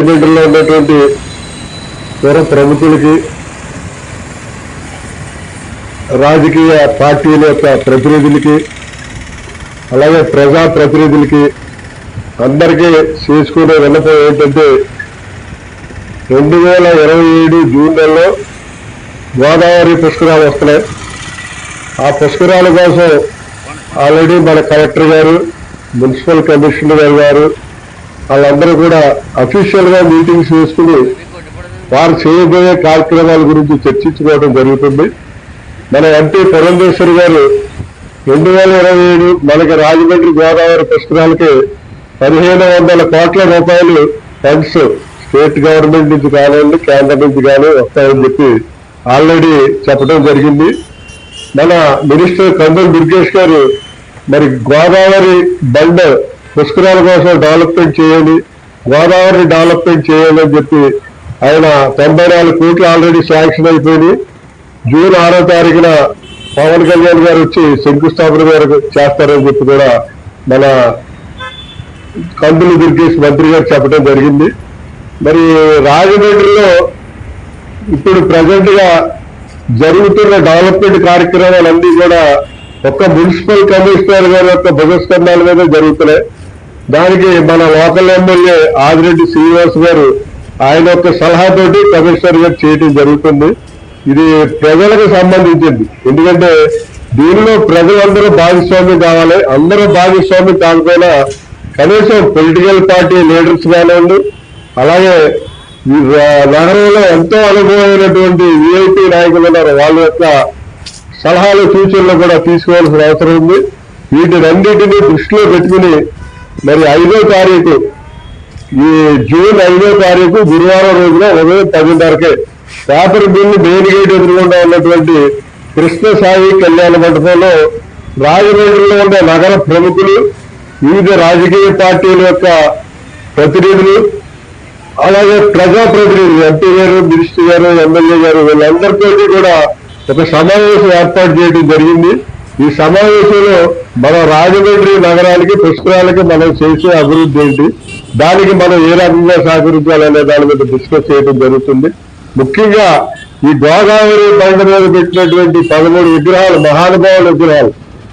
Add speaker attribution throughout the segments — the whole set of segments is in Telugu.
Speaker 1: రాజమండ్రిలో ఉన్నటువంటి పూర్వ ప్రముఖులకి, రాజకీయ పార్టీల యొక్క ప్రతినిధులకి, అలాగే ప్రజా ప్రతినిధులకి అందరికీ చేసుకునే విన్నపం ఏంటంటే 2027 జూన్ నెలలో గోదావరి పుష్కరాలు వస్తున్నాయి. ఆ పుష్కరాల కోసం ఆల్రెడీ మన కలెక్టర్ గారు, మున్సిపల్ కమిషనర్ గారు వాళ్ళందరూ కూడా అఫీషియల్గా మీటింగ్స్ వేసుకుని వారు చేయబోయే కార్యక్రమాల గురించి చర్చించుకోవడం జరుగుతుంది. మన ఎంపీ పురంధేశ్వరి గారు 2027 మనకి రాజమండ్రి గోదావరి పుష్కరాలకి 1500 కోట్ల రూపాయలు ఫండ్స్ స్టేట్ గవర్నమెంట్ నుంచి కానివ్వండి, కేంద్రం నుంచి కానీ వస్తాయని చెప్పి ఆల్రెడీ చెప్పడం జరిగింది. మన మినిస్టర్ కందుల దుర్గేష్ గారు మరి గోదావరి బండ్ పుష్కరాల కోసం డెవలప్మెంట్ చేయాలి, గోదావరి డెవలప్మెంట్ చేయాలని చెప్పి ఆయన 94 కోట్లు ఆల్రెడీ శాంక్షన్ అయిపోయింది. జూన్ 6వ తారీఖున పవన్ కళ్యాణ్ గారు వచ్చి శంకుస్థాపన గారు చేస్తారని చెప్పి కూడా మన కందుల దుర్గేష్ మంత్రి గారు చెప్పడం జరిగింది. మరి రాజమండ్రిలో ఇప్పుడు ప్రజెంట్ గా జరుగుతున్న డెవలప్మెంట్ కార్యక్రమాలన్నీ కూడా ఒక్క మున్సిపల్ కమిషనర్ గారి యొక్క భుజస్కంధాల మీద జరుగుతున్నాయి. దానికి మన లోకల్ ఎమ్మెల్యే ఆదిరెడ్డి శ్రీనివాస్ గారు ఆయన యొక్క సలహాతోటి కమిషనర్ గారు చేయడం జరుగుతుంది. ఇది ప్రజలకు సంబంధించింది. ఎందుకంటే దీనిలో ప్రజలందరూ భాగస్వామ్యం కావాలి. అందరూ భాగస్వామ్యం కాకపోయినా కనీసం పొలిటికల్ పార్టీ లీడర్స్ కానివ్వండి, అలాగే నగరంలో ఎంతో అనుభవమైనటువంటి విఐపీ నాయకులు ఉన్నారు, వాళ్ళ యొక్క సలహాలు సూచనలు కూడా తీసుకోవాల్సిన అవసరం ఉంది. వీటినన్నిటినీ దృష్టిలో పెట్టుకుని మరి 5వ తారీఖు ఈ జూన్ 5వ తారీఖు గురువారం రోజున ఉదయం 10:30కే పేపర్ బిల్లు మెయిన్ గేట్ ఎదురుకుండా ఉన్నటువంటి కృష్ణసాయి కళ్యాణ మండపంలో రాజమండ్రిలో ఉండే నగర ప్రముఖులు, వివిధ రాజకీయ పార్టీల యొక్క ప్రతినిధులు, అలాగే ప్రజాప్రతినిధులు, ఎంపీ గారు, మినిస్టర్ గారు, ఎమ్మెల్యే గారు వీళ్ళందరితో కూడా ఒక సమావేశం ఏర్పాటు చేయడం జరిగింది. ఈ సమావేశంలో మన రాజమండ్రి నగరానికి, పుష్కరాలకి మనం చేసే అభివృద్ధి ఏంటి, దానికి మనం ఏ రకంగా సహకరించాలనే దాని మీద డిస్కస్ చేయడం జరుగుతుంది. ముఖ్యంగా ఈ గోదావరి బండ మీద పెట్టినటువంటి 13 విగ్రహాలు, మహానుభావుల విగ్రహాలు,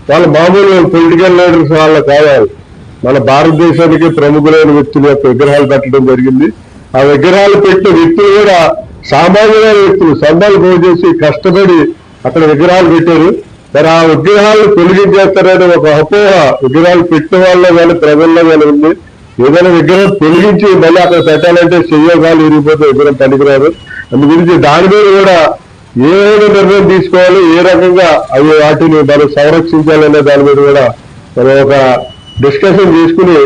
Speaker 1: వాళ్ళ మామూలు పొలిటికల్ లీడర్స్ వాళ్ళ కావాలి, మన భారతదేశానికి ప్రముఖులైన వ్యక్తుల యొక్క విగ్రహాలు పెట్టడం జరిగింది. ఆ విగ్రహాలు పెట్టిన వ్యక్తులు కూడా సామాన్యమైన వ్యక్తులు, సందాలు పోజేసి కష్టపడి అక్కడ విగ్రహాలు పెట్టారు. మరి ఆ విగ్రహాలను తొలగించేస్తారని ఒక అపోహ విగ్రహాలు పెట్టిన వాళ్ళలో కానీ ప్రజల్లో కానీ ఉంది. ఏదైనా విగ్రహం తొలగించి మళ్ళీ అక్కడ పెట్టాలంటే చెయ్యగాలు ఇరిగిపోతే విగ్రహం పనికిరాదు. అందు గురించి దాని మీద కూడా ఏదైనా నిర్ణయం తీసుకోవాలి, ఏ రకంగా అవి వాటిని మనం సంరక్షించాలనే దాని మీద కూడా మనం ఒక డిస్కషన్ చేసుకుని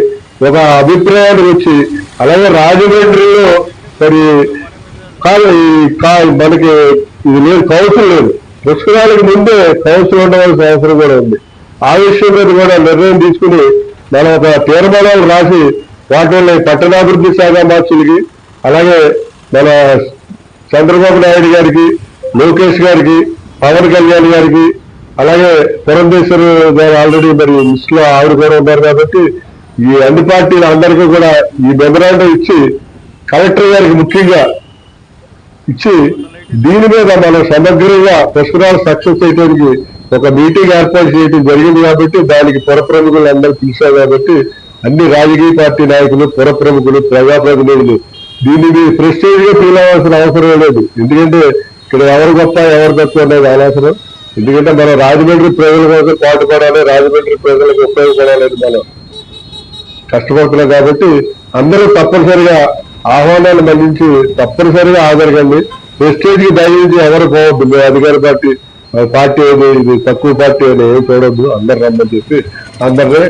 Speaker 1: ఒక అభిప్రాయానికి వచ్చి, అలాగే రాజమండ్రిలో మరి మనకి ఇది లేదు, కౌన్సిల్ లేదు. పుష్కరాలకు ముందే కౌన్సిల్ ఉండవలసిన అవసరం కూడా ఉంది. ఆ విషయం మీద కూడా నిర్ణయం తీసుకుని మనం ఒక తీర్మానాలు రాసి వాటిని పట్టణాభివృద్ధి శాఖ మార్చులకి, అలాగే మన చంద్రబాబు నాయుడు గారికి, లోకేష్ గారికి, పవన్ కళ్యాణ్ గారికి, అలాగే పురంధేశ్వరి గారు ఆల్రెడీ మరి లిస్ట్ లో ఆవిడ కూడా ఉన్నారు కాబట్టి ఈ అన్ని పార్టీలు అందరికీ కూడా ఈ మెమరాండం ఇచ్చి కలెక్టర్ గారికి ముఖ్యంగా ఇచ్చి దీని మీద మనం సమగ్రంగా పుష్కరాలు సక్సెస్ చేయడానికి ఒక మీటింగ్ ఏర్పాటు చేయడం జరిగింది. కాబట్టి దానికి పుర ప్రముఖులు అందరూ పిలిచారు. కాబట్టి అన్ని రాజకీయ పార్టీ నాయకులు, పుర ప్రముఖులు, ప్రజాప్రతినిధులు దీన్ని ప్రెస్టేజ్ గా ఫీల్ అవ్వాల్సిన అవసరం లేదు. ఎందుకంటే ఇక్కడ ఎవరు గొప్ప ఎవరు తక్కువ అనేది అనవసరం. ఎందుకంటే మనం రాజమండ్రి ప్రజల కోసం పాటుపడాలి, రాజమండ్రి ప్రజలకు ఉపయోగపడాలని మనం కష్టపడుతున్నాం. కాబట్టి అందరూ తప్పనిసరిగా ఆహ్వానాలు మళ్లించి తప్పనిసరిగా హాజరుగండి. ప్రెస్టేజ్ కి దయించి ఎవరు పోవద్దు. మీ అధికార పార్టీ ఏది, ఇది తక్కువ పార్టీ అని ఏం చూడొద్దు, అందరు రమ్మని చెప్పి అందరినీ